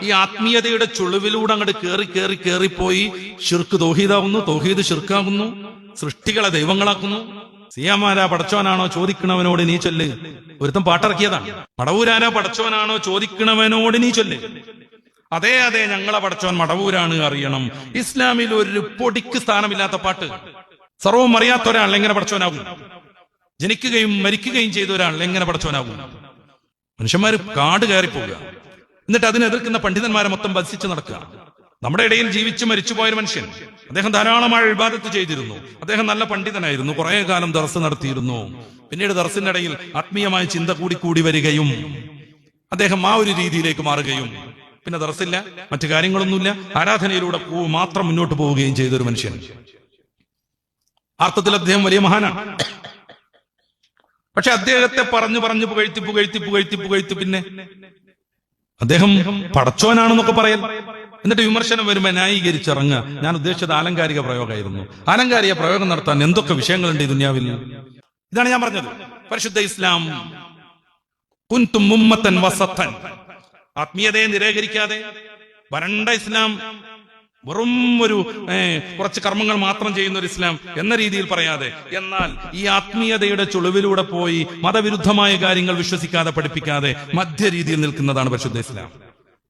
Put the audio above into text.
ഈ ആത്മീയതയുടെ ചുളിവിലൂടെ അങ്ങോട്ട് കേറിപ്പോയി ഷിർക്ക് തൗഹീദാകുന്നു, തൗഹീദ് ഷിർക്കാകുന്നു, സൃഷ്ടികളെ ദൈവങ്ങളാക്കുന്നു. സിയാമാരാ പടച്ചോനാണോ ചോദിക്കണവനോട് നീ ചൊല്ല്. ഒരുത്തം പാട്ടിറക്കിയതാണ്. മടവൂരാരാ പടച്ചോനാണോ ചോദിക്കണവനോട് നീ ചൊല്ല്. അതെ ഞങ്ങളെ പടച്ചോൻ മടവൂരാണ് അറിയണം. ഇസ്ലാമിൽ ഒരു പൊടിക്ക് സ്ഥാനമില്ലാത്ത പാട്ട്. സർവ്വം അറിയാത്ത ഒരാൾ എങ്ങനെ പടച്ചോനാകും? ജനിക്കുകയും മരിക്കുകയും ചെയ്ത ഒരാൾ എങ്ങനെ പടച്ചോനാകും? മനുഷ്യന്മാര് കാട് കയറിപ്പോവുക, എന്നിട്ട് അതിനെ എതിർക്കുന്ന പണ്ഡിതന്മാരെ മൊത്തം ബസിച്ച് നടക്കുക. നമ്മുടെ ഇടയിൽ ജീവിച്ചു മരിച്ചുപോയൊരു മനുഷ്യൻ, അദ്ദേഹം ധാരാളമായി ഇബാദത്ത് ചെയ്തിരുന്നു. അദ്ദേഹം നല്ല പണ്ഡിതനായിരുന്നു, കുറെ കാലം ദർസ് നടത്തിയിരുന്നു. പിന്നീട് ദർസിന്റെ ഇടയിൽ ആത്മീയമായ ചിന്ത കൂടി വരികയും അദ്ദേഹം ആ ഒരു രീതിയിലേക്ക് മാറുകയും പിന്നെ ദർസില്ല, മറ്റു കാര്യങ്ങളൊന്നുമില്ല, ആരാധനയിലൂടെ മാത്രം മുന്നോട്ട് പോവുകയും ചെയ്തൊരു മനുഷ്യൻ. അർത്ഥത്തിൽ അദ്ദേഹം വലിയ മഹാനാണ്. പക്ഷെ അദ്ദേഹത്തെ പറഞ്ഞു പുകഴ്ത്തി പിന്നെ അദ്ദേഹം പടച്ചോനാണെന്നൊക്കെ പറയൽ, എന്നിട്ട് വിമർശനം വരുമ്പോ ന്യായീകരിച്ചിറങ്ങുക. ഞാൻ ഉദ്ദേശിച്ചത് ആലങ്കാരിക പ്രയോഗമായിരുന്നു. ആലങ്കാരിക പ്രയോഗം നടത്താൻ എന്തൊക്കെ വിഷയങ്ങളുണ്ട് ഈ ദുനിയാവിൽ. ഇതാണ് ഞാൻ പറഞ്ഞത്. പരിശുദ്ധ ഇസ്ലാം കുൻതും ഉമ്മത്തൻ വസത്തൻ, ആത്മീയതയെ നിരാകരിക്കാതെ വരണ്ട ഇസ്ലാം, വെറും ഒരു കുറച്ച് കർമ്മങ്ങൾ മാത്രം ചെയ്യുന്ന ഒരു ഇസ്ലാം എന്ന രീതിയിൽ പറയാതെ, എന്നാൽ ഈ ആത്മീയതയുടെ ചുളിവിലൂടെ പോയി മതവിരുദ്ധമായ കാര്യങ്ങൾ വിശ്വസിക്കാതെ പഠിപ്പിക്കാതെ മധ്യരീതിയിൽ നിൽക്കുന്നതാണ് പരിശുദ്ധ ഇസ്ലാം.